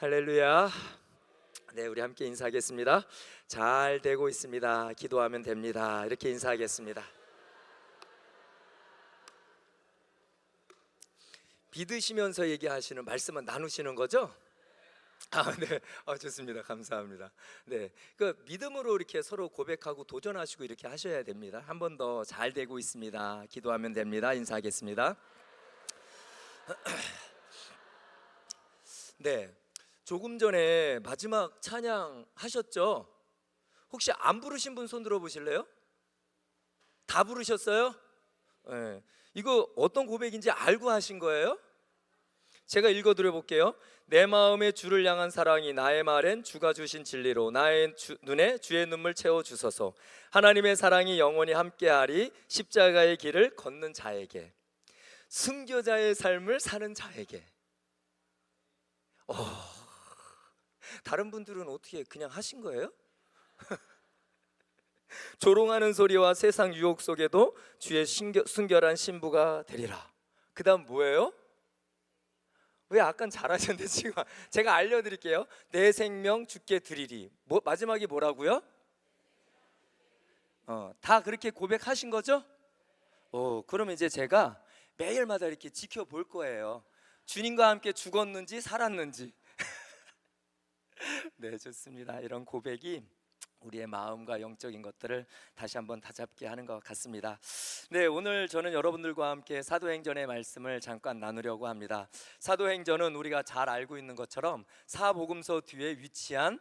할렐루야. 네, 우리 함께 인사하겠습니다. 잘 되고 있습니다. 기도하면 됩니다. 이렇게 인사하겠습니다. 믿으시면서 얘기하시는 말씀은 나누시는 거죠? 네. 좋습니다. 감사합니다. 네. 믿음으로 이렇게 서로 고백하고 도전하시고 이렇게 하셔야 됩니다. 한 번 더 잘 되고 있습니다. 기도하면 됩니다. 인사하겠습니다. 네. 조금 전에 마지막 찬양 하셨죠? 혹시 안 부르신 분 손 들어 보실래요? 다 부르셨어요? 네. 이거 어떤 고백인지 알고 하신 거예요? 제가 읽어드려 볼게요. 내 마음에 주를 향한 사랑이 나의 말엔 주가 주신 진리로 나의 눈에 주의 눈물 채워 주소서. 하나님의 사랑이 영원히 함께하리. 십자가의 길을 걷는 자에게, 순교자의 삶을 사는 자에게. 다른 분들은 어떻게 그냥 하신 거예요? 조롱하는 소리와 세상 유혹 속에도 주의 순결한 신부가 되리라. 그 다음 뭐예요? 왜 아까 잘하셨는데 지금 제가 알려드릴게요. 내 생명 주께 드리리. 마지막이 뭐라고요? 다 그렇게 고백하신 거죠? 그러면 이제 제가 매일마다 이렇게 지켜볼 거예요. 주님과 함께 죽었는지 살았는지. 네, 좋습니다. 이런 고백이 우리의 마음과 영적인 것들을 다시 한번 다잡게 하는 것 같습니다. 네, 오늘 저는 여러분들과 함께 사도행전의 말씀을 잠깐 나누려고 합니다. 사도행전은 우리가 잘 알고 있는 것처럼 사복음서 뒤에 위치한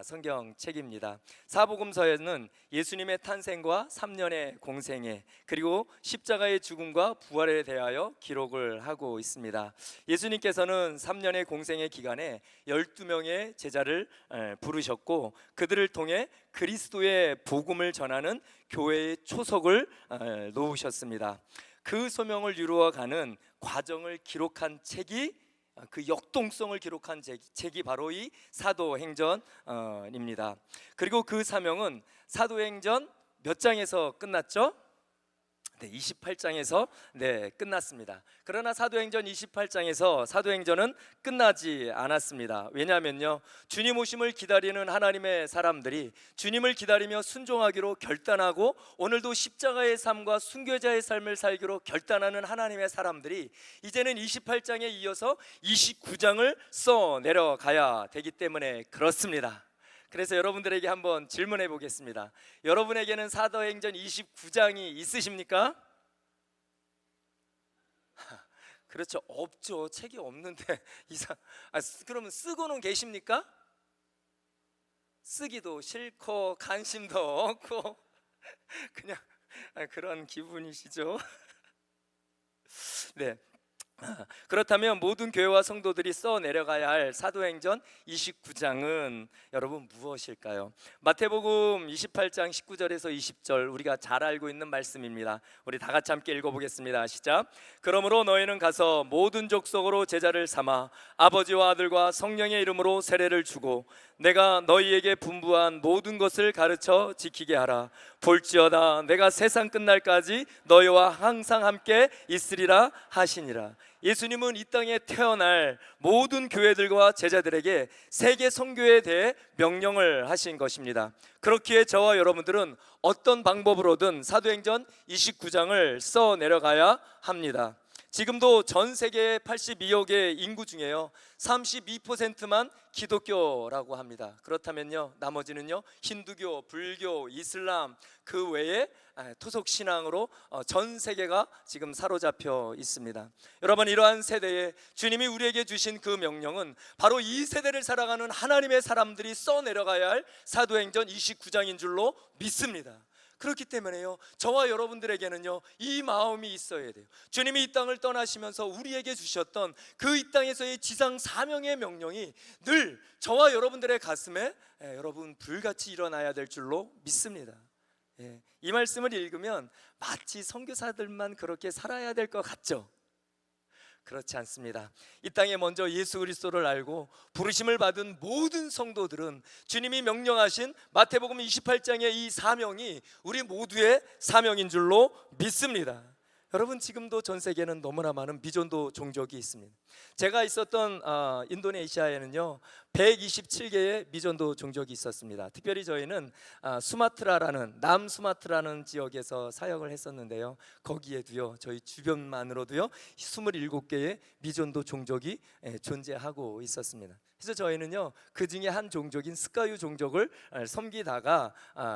성경책입니다. 사복음서에는 예수님의 탄생과 3년의 공생애, 그리고 십자가의 죽음과 부활에 대하여 기록을 하고 있습니다. 예수님께서는 3년의 공생의 기간에 12명의 제자를 부르셨고, 그들을 통해 그리스도의 복음을 전하는 교회의 초석을 놓으셨습니다. 그 소명을 이루어가는 과정을 기록한 책이, 그 역동성을 기록한 책이 바로 이 사도행전입니다. 그리고 그 사명은 사도행전 몇 장에서 끝났죠? 네, 28장에서 끝났습니다. 그러나 사도행전 28장에서 사도행전은 끝나지 않았습니다. 왜냐하면요, 주님 오심을 기다리는 하나님의 사람들이 주님을 기다리며 순종하기로 결단하고, 오늘도 십자가의 삶과 순교자의 삶을 살기로 결단하는 하나님의 사람들이 이제는 28장에 이어서 29장을 써 내려가야 되기 때문에 그렇습니다. 그래서 여러분들에게 한번 질문해 보겠습니다. 여러분에게는 사도행전 29장이 있으십니까? 그렇죠, 없죠. 책이 없는데 그러면 쓰고는 계십니까? 쓰기도 싫고 관심도 없고 그냥 그런 기분이시죠? 네. 그렇다면 모든 교회와 성도들이 써 내려가야 할 사도행전 29장은 여러분 무엇일까요? 마태복음 28장 19절에서 20절, 우리가 잘 알고 있는 말씀입니다. 우리 다 같이 함께 읽어보겠습니다. 시작. 그러므로 너희는 가서 모든 족속으로 제자를 삼아 아버지와 아들과 성령의 이름으로 세례를 주고 내가 너희에게 분부한 모든 것을 가르쳐 지키게 하라. 볼지어다 내가 세상 끝날까지 너희와 항상 함께 있으리라 하시니라. 예수님은 이 땅에 태어날 모든 교회들과 제자들에게 세계 선교에 대해 명령을 하신 것입니다. 그렇기에 저와 여러분들은 어떤 방법으로든 사도행전 29장을 써 내려가야 합니다. 지금도 전 세계 82억의 인구 중에요 32%만 기독교라고 합니다. 그렇다면요, 나머지는요 힌두교, 불교, 이슬람, 그 외에 토속 신앙으로 전 세계가 지금 사로잡혀 있습니다. 여러분, 이러한 세대에 주님이 우리에게 주신 그 명령은 바로 이 세대를 살아가는 하나님의 사람들이 써 내려가야 할 사도행전 29장인 줄로 믿습니다. 그렇기 때문에요, 저와 여러분들에게는요 이 마음이 있어야 돼요. 주님이 이 땅을 떠나시면서 우리에게 주셨던 그 이 땅에서의 지상 사명의 명령이 늘 저와 여러분들의 가슴에 여러분 불같이 일어나야 될 줄로 믿습니다. 이 말씀을 읽으면 마치 선교사들만 그렇게 살아야 될 것 같죠? 그렇지 않습니다. 이 땅에 먼저 예수 그리스도를 알고 부르심을 받은 모든 성도들은 주님이 명령하신 마태복음 28장의 이 사명이 우리 모두의 사명인 줄로 믿습니다. 여러분, 지금도 전 세계에는 너무나 많은 미전도 종족이 있습니다. 제가 있었던 인도네시아에는요 127개의 미전도 종족이 있었습니다. 특별히 저희는 수마트라라는 남수마트라는 지역에서 사역을 했었는데요, 거기에도요 저희 주변만으로도요 27개의 미전도 종족이 존재하고 있었습니다. 그래서 저희는요 그 중에 한 종족인 스카유 종족을 섬기다가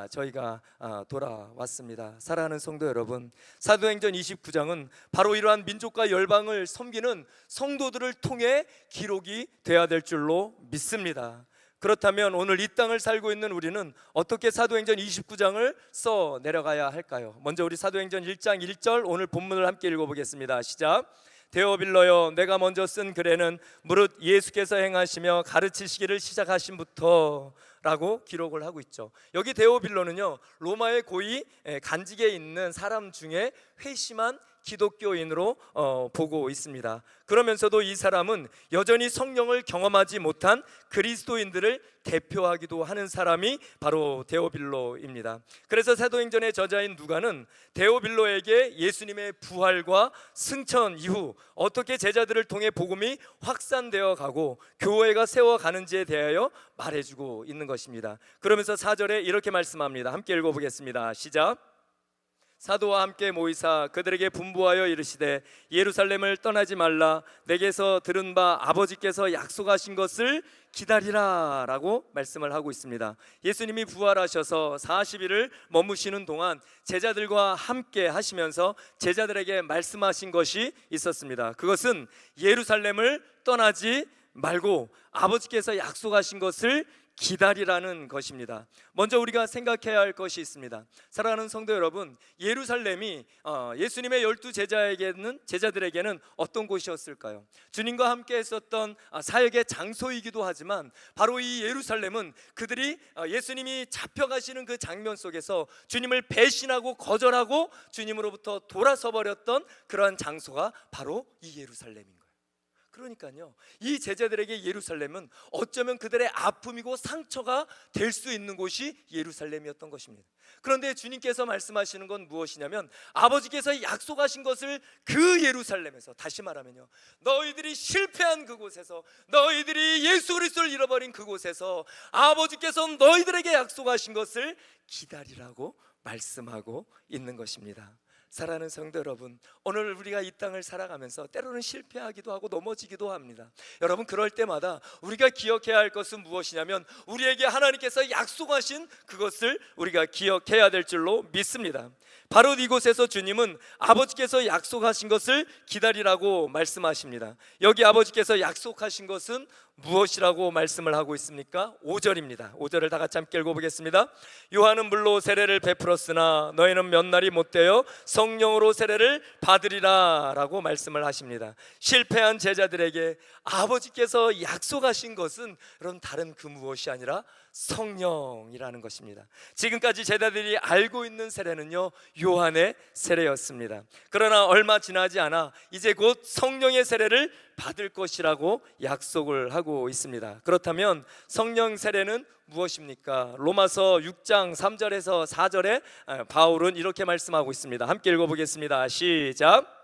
저희가 돌아왔습니다. 사랑하는 성도 여러분, 사도행전 29장은 바로 이러한 민족과 열방을 섬기는 성도들을 통해 기록이 돼야 될 줄로 믿습니다. 그렇다면 오늘 이 땅을 살고 있는 우리는 어떻게 사도행전 29장을 써 내려가야 할까요? 먼저 우리 사도행전 1장 1절 오늘 본문을 함께 읽어보겠습니다. 시작. 데오빌로여, 내가 먼저 쓴 글에는 무릇 예수께서 행하시며 가르치시기를 시작하신부터 라고 기록을 하고 있죠. 여기 데오빌로는요 로마의 고위 간직에 있는 사람 중에 회심한 기독교인으로 보고 있습니다. 그러면서도 이 사람은 여전히 성령을 경험하지 못한 그리스도인들을 대표하기도 하는 사람이 바로 데오빌로입니다. 그래서 사도행전의 저자인 누가는 데오빌로에게 예수님의 부활과 승천 이후 어떻게 제자들을 통해 복음이 확산되어 가고 교회가 세워가는지에 대하여 말해주고 있는 것입니다. 그러면서 4절에 이렇게 말씀합니다. 함께 읽어보겠습니다. 시작. 사도와 함께 모이사 그들에게 분부하여 이르시되 예루살렘을 떠나지 말라, 내게서 들은 바 아버지께서 약속하신 것을 기다리라 라고 말씀을 하고 있습니다. 예수님이 부활하셔서 40일을 머무시는 동안 제자들과 함께 하시면서 제자들에게 말씀하신 것이 있었습니다. 그것은 예루살렘을 떠나지 말고 아버지께서 약속하신 것을 기다리라는 것입니다. 먼저 우리가 생각해야 할 것이 있습니다. 사랑하는 성도 여러분, 예루살렘이 예수님의 12 제자들에게는 어떤 곳이었을까요? 주님과 함께 했었던 사역의 장소이기도 하지만 바로 이 예루살렘은 그들이 예수님이 잡혀가시는 그 장면 속에서 주님을 배신하고 거절하고 주님으로부터 돌아서 버렸던 그러한 장소가 바로 이 예루살렘인 거예요. 그러니까요 이 제자들에게 예루살렘은 어쩌면 그들의 아픔이고 상처가 될 수 있는 곳이 예루살렘이었던 것입니다. 그런데 주님께서 말씀하시는 건 무엇이냐면 아버지께서 약속하신 것을 그 예루살렘에서, 다시 말하면요 너희들이 실패한 그곳에서, 너희들이 예수 그리스도를 잃어버린 그곳에서 아버지께서 너희들에게 약속하신 것을 기다리라고 말씀하고 있는 것입니다. 사랑하는 성도 여러분, 오늘 우리가 이 땅을 살아가면서 때로는 실패하기도 하고 넘어지기도 합니다. 여러분, 그럴 때마다 우리가 기억해야 할 것은 무엇이냐면 우리에게 하나님께서 약속하신 그것을 우리가 기억해야 될 줄로 믿습니다. 바로 이곳에서 주님은 아버지께서 약속하신 것을 기다리라고 말씀하십니다. 여기 아버지께서 약속하신 것은 무엇이라고 말씀을 하고 있습니까? 5절입니다. 5절을 다 같이 함께 읽어보겠습니다. 요한은 물로 세례를 베풀었으나 너희는 몇 날이 못되어 성령으로 세례를 받으리라 라고 말씀을 하십니다. 실패한 제자들에게 아버지께서 약속하신 것은 여러분 다른 그 무엇이 아니라 성령이라는 것입니다. 지금까지 제자들이 알고 있는 세례는요 요한의 세례였습니다. 그러나 얼마 지나지 않아 이제 곧 성령의 세례를 받을 것이라고 약속을 하고 있습니다. 그렇다면 성령 세례는 무엇입니까? 로마서 6장 3절에서 4절에 바울은 이렇게 말씀하고 있습니다. 함께 읽어보겠습니다. 시작.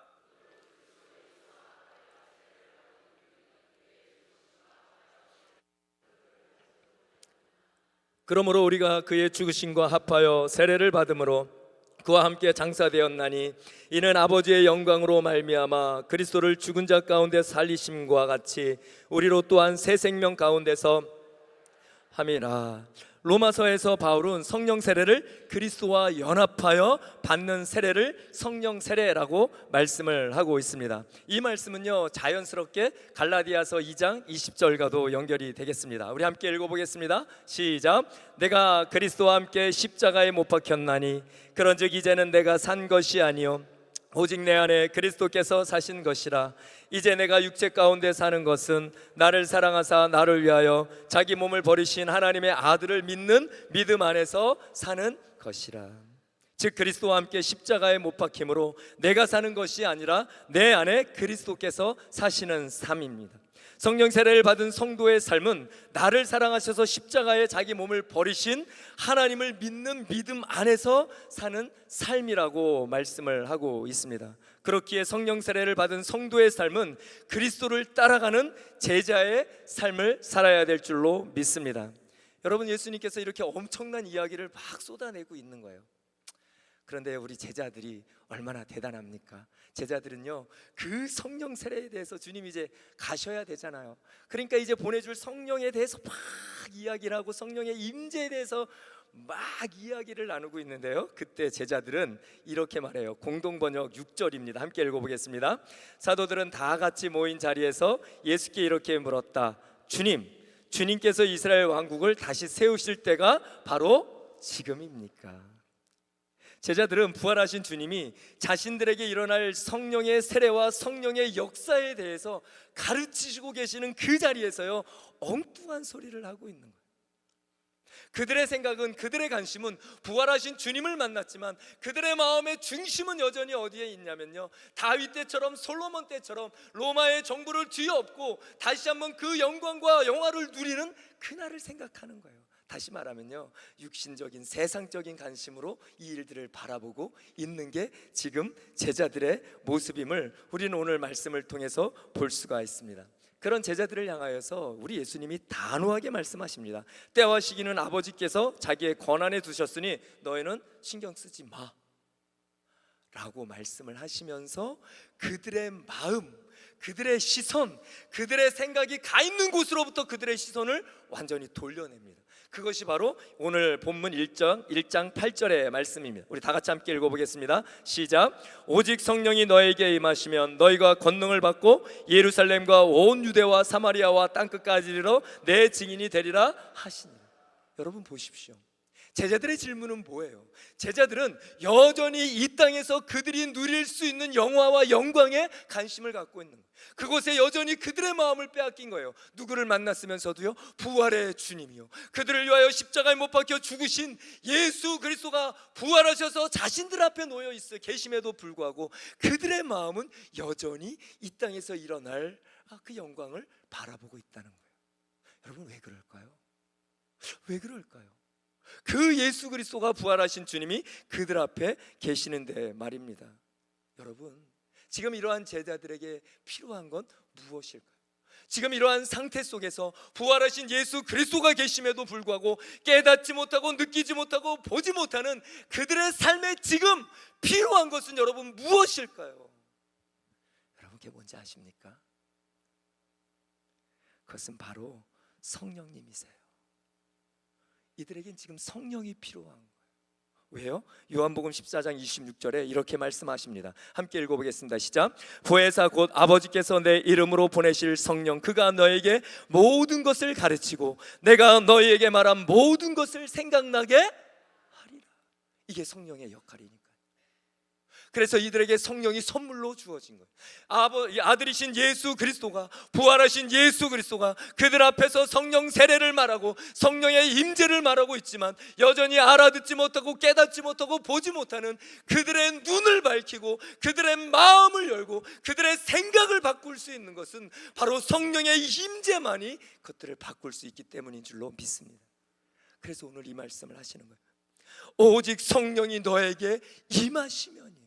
그러므로 우리가 그의 죽으심과 합하여 세례를 받음으로 그와 함께 장사되었나니 이는 아버지의 영광으로 말미암아 그리스도를 죽은 자 가운데 살리심과 같이 우리로 또한 새 생명 가운데서 함이라. 로마서에서 바울은 성령 세례를 그리스도와 연합하여 받는 세례를 성령 세례라고 말씀을 하고 있습니다. 이 말씀은요 자연스럽게 갈라디아서 2장 20절과도 연결이 되겠습니다. 우리 함께 읽어보겠습니다. 시작. 내가 그리스도와 함께 십자가에 못 박혔나니 그런즉 이제는 내가 산 것이 아니요 오직 내 안에 그리스도께서 사신 것이라. 이제 내가 육체 가운데 사는 것은 나를 사랑하사 나를 위하여 자기 몸을 버리신 하나님의 아들을 믿는 믿음 안에서 사는 것이라. 즉 그리스도와 함께 십자가에 못 박힘으로 내가 사는 것이 아니라 내 안에 그리스도께서 사시는 삶입니다. 성령 세례를 받은 성도의 삶은 나를 사랑하셔서 십자가에 자기 몸을 버리신 하나님을 믿는 믿음 안에서 사는 삶이라고 말씀을 하고 있습니다. 그렇기에 성령 세례를 받은 성도의 삶은 그리스도를 따라가는 제자의 삶을 살아야 될 줄로 믿습니다. 여러분, 예수님께서 이렇게 엄청난 이야기를 막 쏟아내고 있는 거예요. 그런데 우리 제자들이 얼마나 대단합니까? 제자들은요, 그 성령 세례에 대해서 주님이 이제 가셔야 되잖아요. 그러니까 이제 보내줄 성령에 대해서 막 이야기를 하고 성령의 임재에 대해서 막 이야기를 나누고 있는데요, 그때 제자들은 이렇게 말해요. 공동번역 6절입니다. 함께 읽어보겠습니다. 사도들은 다 같이 모인 자리에서 예수께 이렇게 물었다. 주님께서 이스라엘 왕국을 다시 세우실 때가 바로 지금입니까? 제자들은 부활하신 주님이 자신들에게 일어날 성령의 세례와 성령의 역사에 대해서 가르치시고 계시는 그 자리에서요, 엉뚱한 소리를 하고 있는 거예요. 그들의 생각은, 그들의 관심은 부활하신 주님을 만났지만 그들의 마음의 중심은 여전히 어디에 있냐면요, 다윗 때처럼 솔로몬 때처럼 로마의 정부를 뒤엎고 다시 한번 그 영광과 영화를 누리는 그날을 생각하는 거예요. 다시 말하면요, 육신적인 세상적인 관심으로 이 일들을 바라보고 있는 게 지금 제자들의 모습임을 우리는 오늘 말씀을 통해서 볼 수가 있습니다. 그런 제자들을 향하여서 우리 예수님이 단호하게 말씀하십니다. 때와 시기는 아버지께서 자기의 권한에 두셨으니 너희는 신경 쓰지 마 라고 말씀을 하시면서 그들의 마음, 그들의 시선, 그들의 생각이 가 있는 곳으로부터 그들의 시선을 완전히 돌려냅니다. 그것이 바로 오늘 본문 1장 8절의 말씀입니다. 우리 다 같이 함께 읽어보겠습니다. 시작. 오직 성령이 너에게 임하시면 너희가 권능을 받고 예루살렘과 온 유대와 사마리아와 땅끝까지 이르러 내 증인이 되리라 하시니. 여러분 보십시오. 제자들의 질문은 뭐예요? 제자들은 여전히 이 땅에서 그들이 누릴 수 있는 영화와 영광에 관심을 갖고 있는 거예요. 그곳에 여전히 그들의 마음을 빼앗긴 거예요. 누구를 만났으면서도요, 부활의 주님이요, 그들을 위하여 십자가에 못 박혀 죽으신 예수 그리스도가 부활하셔서 자신들 앞에 놓여 있어 계심에도 불구하고 그들의 마음은 여전히 이 땅에서 일어날 그 영광을 바라보고 있다는 거예요. 여러분, 왜 그럴까요? 왜 그럴까요? 그 예수 그리스도가 부활하신 주님이 그들 앞에 계시는데 말입니다. 여러분, 지금 이러한 제자들에게 필요한 건 무엇일까요? 지금 이러한 상태 속에서 부활하신 예수 그리스도가 계심에도 불구하고 깨닫지 못하고 느끼지 못하고 보지 못하는 그들의 삶에 지금 필요한 것은 여러분 무엇일까요? 여러분, 그게 뭔지 아십니까? 그것은 바로 성령님이세요. 이들에겐 지금 성령이 필요한 거예요. 왜요? 요한복음 14장 26절에 이렇게 말씀하십니다. 함께 읽어보겠습니다. 시작. 보혜사 곧 아버지께서 내 이름으로 보내실 성령, 그가 너에게 모든 것을 가르치고 내가 너희에게 말한 모든 것을 생각나게 하리라. 이게 성령의 역할이니까. 그래서 이들에게 성령이 선물로 주어진 거예요. 아들이신 예수 그리스도가, 부활하신 예수 그리스도가 그들 앞에서 성령 세례를 말하고 성령의 임재를 말하고 있지만 여전히 알아듣지 못하고 깨닫지 못하고 보지 못하는 그들의 눈을 밝히고 그들의 마음을 열고 그들의 생각을 바꿀 수 있는 것은 바로 성령의 임재만이 그것들을 바꿀 수 있기 때문인 줄로 믿습니다. 그래서 오늘 이 말씀을 하시는 거예요. 오직 성령이 너에게 임하시면이.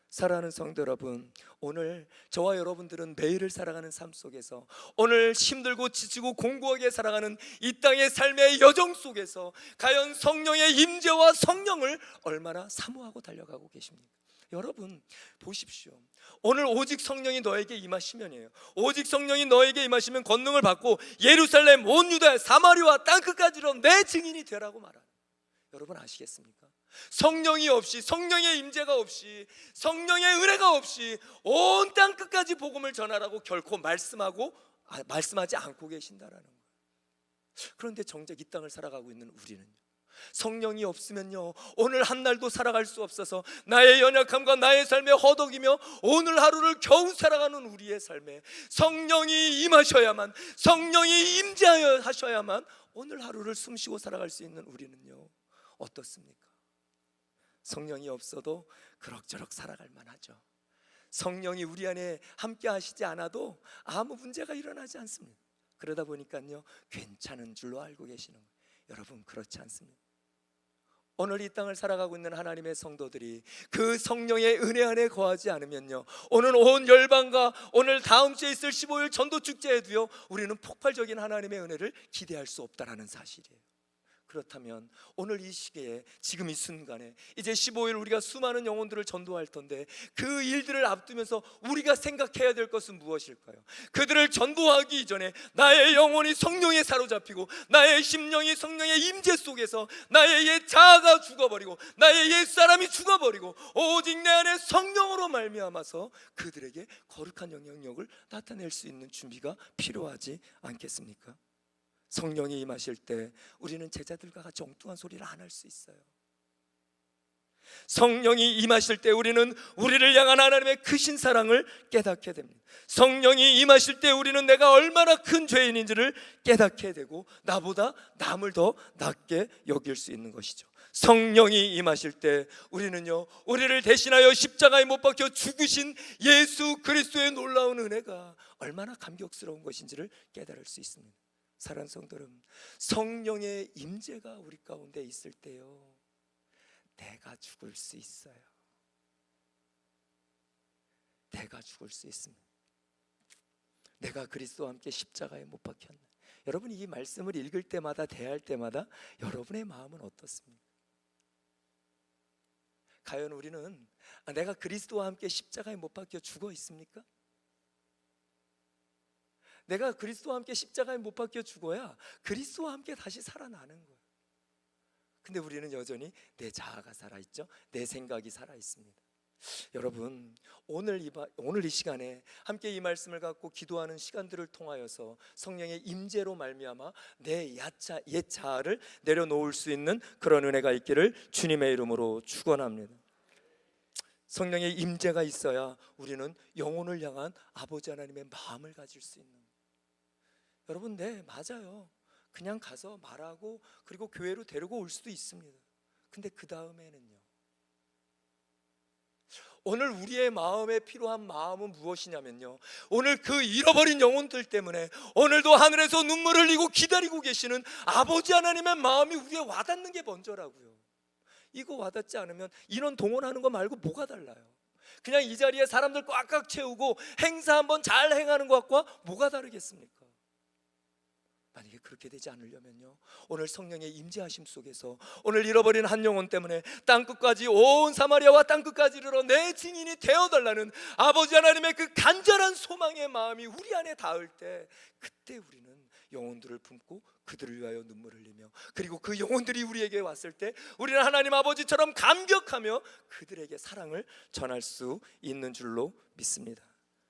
사랑하는 성도 여러분, 오늘 저와 여러분들은 매일을 살아가는 삶 속에서, 오늘 힘들고 지치고 공고하게 살아가는 이 땅의 삶의 여정 속에서 과연 성령의 임재와 성령을 얼마나 사모하고 달려가고 계십니까? 여러분 보십시오. 오늘 오직 성령이 너에게 임하시면이에요. 오직 성령이 너에게 임하시면 권능을 받고 예루살렘 온 유다 사마리아 땅끝까지로 내 증인이 되라고 말하는. 여러분 아시겠습니까? 성령이 없이, 성령의 임재가 없이, 성령의 은혜가 없이 온 땅 끝까지 복음을 전하라고 결코 말씀하지 않고 계신다라는 거예요. 그런데 정작 이 땅을 살아가고 있는 우리는요, 성령이 없으면요 오늘 한 날도 살아갈 수 없어서 나의 연약함과 나의 삶에 허덕이며 오늘 하루를 겨우 살아가는 우리의 삶에 성령이 임하셔야만, 성령이 임재하여 하셔야만 오늘 하루를 숨쉬고 살아갈 수 있는 우리는요 어떻습니까? 성령이 없어도 그럭저럭 살아갈 만하죠. 성령이 우리 안에 함께 하시지 않아도 아무 문제가 일어나지 않습니다. 그러다 보니까요 괜찮은 줄로 알고 계시는 거예요. 여러분 그렇지 않습니다. 오늘 이 땅을 살아가고 있는 하나님의 성도들이 그 성령의 은혜 안에 거하지 않으면요 오늘 온 열방과 오늘 다음 주에 있을 15일 전도 축제에도요 우리는 폭발적인 하나님의 은혜를 기대할 수 없다라는 사실이에요. 그렇다면 오늘 이 시기에 지금 이 순간에 이제 15일 우리가 수많은 영혼들을 전도할 텐데 그 일들을 앞두면서 우리가 생각해야 될 것은 무엇일까요? 그들을 전도하기 이전에 나의 영혼이 성령에 사로잡히고 나의 심령이 성령의 임재 속에서 나의 옛 자아가 죽어버리고 나의 옛 사람이 죽어버리고 오직 내 안에 성령으로 말미암아서 그들에게 거룩한 영향력을 나타낼 수 있는 준비가 필요하지 않겠습니까? 성령이 임하실 때 우리는 제자들과 같이 엉뚱한 소리를 안 할 수 있어요. 성령이 임하실 때 우리는 우리를 향한 하나님의 크신 사랑을 깨닫게 됩니다. 성령이 임하실 때 우리는 내가 얼마나 큰 죄인인지를 깨닫게 되고 나보다 남을 더 낮게 여길 수 있는 것이죠. 성령이 임하실 때 우리는요 우리를 대신하여 십자가에 못 박혀 죽으신 예수 그리스도의 놀라운 은혜가 얼마나 감격스러운 것인지를 깨달을 수 있습니다. 사랑하는 성도 여러분, 성령의 임재가 우리 가운데 있을 때요 내가 죽을 수 있어요. 내가 죽을 수 있습니다. 내가 그리스도와 함께 십자가에 못 박혔나. 여러분 이 말씀을 읽을 때마다 대할 때마다 여러분의 마음은 어떻습니까? 과연 우리는 내가 그리스도와 함께 십자가에 못 박혀 죽어 있습니까? 내가 그리스도와 함께 십자가에 못 박혀 죽어야 그리스도와 함께 다시 살아나는 거예요. 근데 우리는 여전히 내 자아가 살아있죠. 내 생각이 살아있습니다. 여러분 오늘 이 시간에 함께 이 말씀을 갖고 기도하는 시간들을 통하여서 성령의 임재로 말미암아 내 옛 자아를 내려놓을 수 있는 그런 은혜가 있기를 주님의 이름으로 축원합니다. 성령의 임재가 있어야 우리는 영혼을 향한 아버지 하나님의 마음을 가질 수 있는 거예요. 여러분 네 맞아요. 그냥 가서 말하고 그리고 교회로 데리고 올 수도 있습니다. 근데 그 다음에는요 오늘 우리의 마음에 필요한 마음은 무엇이냐면요 오늘 그 잃어버린 영혼들 때문에 오늘도 하늘에서 눈물을 흘리고 기다리고 계시는 아버지 하나님의 마음이 우리에 와닿는 게 먼저라고요. 이거 와닿지 않으면 인원 동원하는 거 말고 뭐가 달라요? 그냥 이 자리에 사람들 꽉꽉 채우고 행사 한번 잘 행하는 것과 뭐가 다르겠습니까? 만약에 그렇게 되지 않으려면요 오늘 성령의 임재하심 속에서 오늘 잃어버린 한 영혼 때문에 땅끝까지 온 사마리아와 땅끝까지 이르러 내 증인이 되어달라는 아버지 하나님의 그 간절한 소망의 마음이 우리 안에 닿을 때 그때 우리는 영혼들을 품고 그들을 위하여 눈물을 흘리며 그리고 그 영혼들이 우리에게 왔을 때 우리는 하나님 아버지처럼 감격하며 그들에게 사랑을 전할 수 있는 줄로 믿습니다.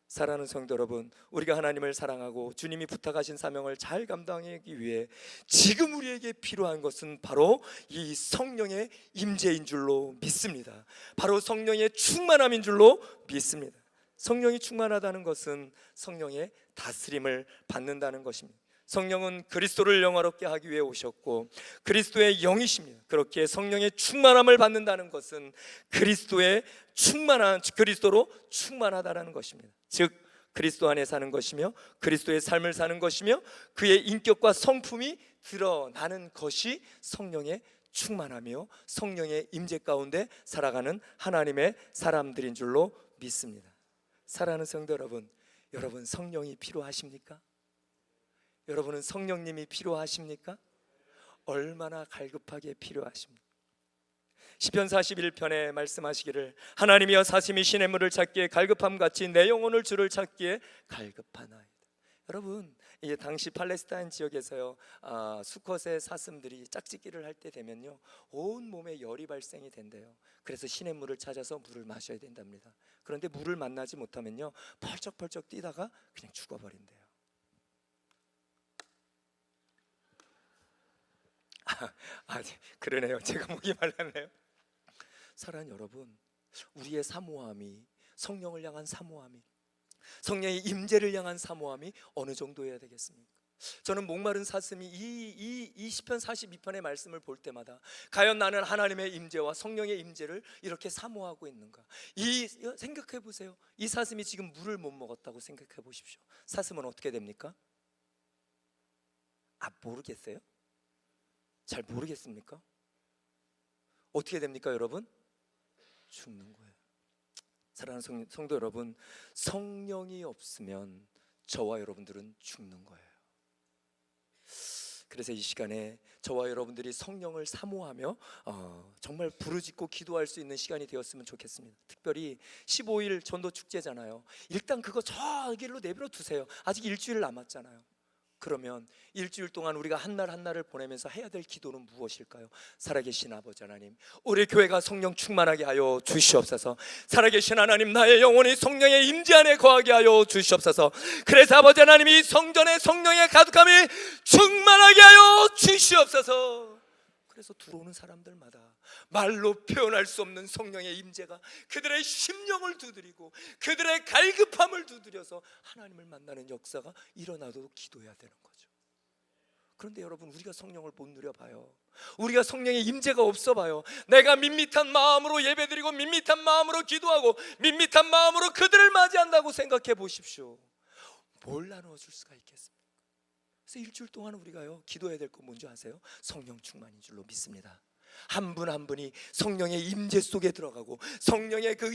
사랑하는 성도 여러분, 우리가 하나님을 사랑하고 주님이 부탁하신 사명을 잘 감당하기 위해 지금 우리에게 필요한 것은 바로 이 성령의 임재인 줄로 믿습니다. 바로 성령의 충만함인 줄로 믿습니다. 성령이 충만하다는 것은 성령의 다스림을 받는다는 것입니다. 성령은 그리스도를 영화롭게 하기 위해 오셨고 그리스도의 영이십니다. 그렇게 성령의 충만함을 받는다는 것은 그리스도로 충만하다는 것입니다. 즉 그리스도 안에 사는 것이며 그리스도의 삶을 사는 것이며 그의 인격과 성품이 드러나는 것이 성령의 충만하며 성령의 임재 가운데 살아가는 하나님의 사람들인 줄로 믿습니다. 사랑하는 성도 여러분, 여러분 성령이 필요하십니까? 여러분은 성령님이 필요하십니까? 얼마나 갈급하게 필요하십니까? 시편 41편에 말씀하시기를 하나님이여 사심이 시냇물을 찾기에 갈급함같이 내 영혼을 주를 찾기에 갈급하나이다. 여러분 이게 당시 팔레스타인 지역에서요 수컷의 사슴들이 짝짓기를 할 때 되면요 온 몸에 열이 발생이 된대요. 그래서 시냇물을 찾아서 물을 마셔야 된답니다. 그런데 물을 만나지 못하면요 펄쩍펄쩍 뛰다가 그냥 죽어버린대요. 그러네요. 제가 목이 말랐네요. 사랑하는 여러분, 우리의 사모함이 성령을 향한 사모함이 성령의 임재를 향한 사모함이 어느 정도여야 되겠습니까? 저는 목마른 사슴이 이 시편 42편의 말씀을 볼 때마다 과연 나는 하나님의 임재와 성령의 임재를 이렇게 사모하고 있는가? 생각해 보세요. 이 사슴이 지금 물을 못 먹었다고 생각해 보십시오. 사슴은 어떻게 됩니까? 모르겠어요? 잘 모르겠습니까? 어떻게 됩니까, 여러분? 죽는 거예요. 사랑하는 성도 여러분, 성령이 없으면 저와 여러분들은 죽는 거예요. 그래서 이 시간에 저와 여러분들이 성령을 사모하며 정말 부르짖고 기도할 수 있는 시간이 되었으면 좋겠습니다. 특별히 15일 전도 축제잖아요. 일단 그거 저길로 내버려 두세요. 아직 일주일 남았잖아요. 그러면 일주일 동안 우리가 한 날 한 날을 보내면서 해야 될 기도는 무엇일까요? 살아계신 아버지 하나님, 우리 교회가 성령 충만하게 하여 주시옵소서. 살아계신 하나님, 나의 영혼이 성령의 임재 안에 거하게 하여 주시옵소서. 그래서 아버지 하나님, 이 성전에 성령의 가득함이 충만하게 하여 주시옵소서. 그래서 들어오는 사람들마다 말로 표현할 수 없는 성령의 임재가 그들의 심령을 두드리고 그들의 갈급함을 두드려서 하나님을 만나는 역사가 일어나도록 기도해야 되는 거죠. 그런데 여러분, 우리가 성령을 못 누려봐요. 우리가 성령의 임재가 없어봐요. 내가 밋밋한 마음으로 예배드리고 밋밋한 마음으로 기도하고 밋밋한 마음으로 그들을 맞이한다고 생각해 보십시오. 뭘 나누어줄 수가 있겠습니까? 그래서 일주일 동안 우리가요, 기도해야 될 거 뭔지 아세요? 성령 충만인 줄로 믿습니다. 한 분 한 분이 성령의 임재 속에 들어가고 성령의 그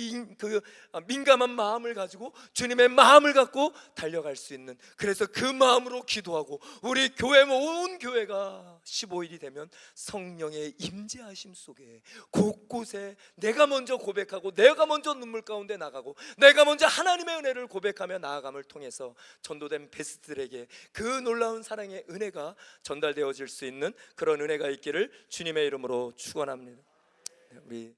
민감한 마음을 가지고 주님의 마음을 갖고 달려갈 수 있는, 그래서 그 마음으로 기도하고 우리 교회 온 교회가 15일이 되면 성령의 임재하심 속에 곳곳에 내가 먼저 고백하고 내가 먼저 눈물 가운데 나가고 내가 먼저 하나님의 은혜를 고백하며 나아감을 통해서 전도된 베스트들에게 그 놀라운 사랑의 은혜가 전달되어질 수 있는 그런 은혜가 있기를 주님의 이름으로 축원합니다. 우리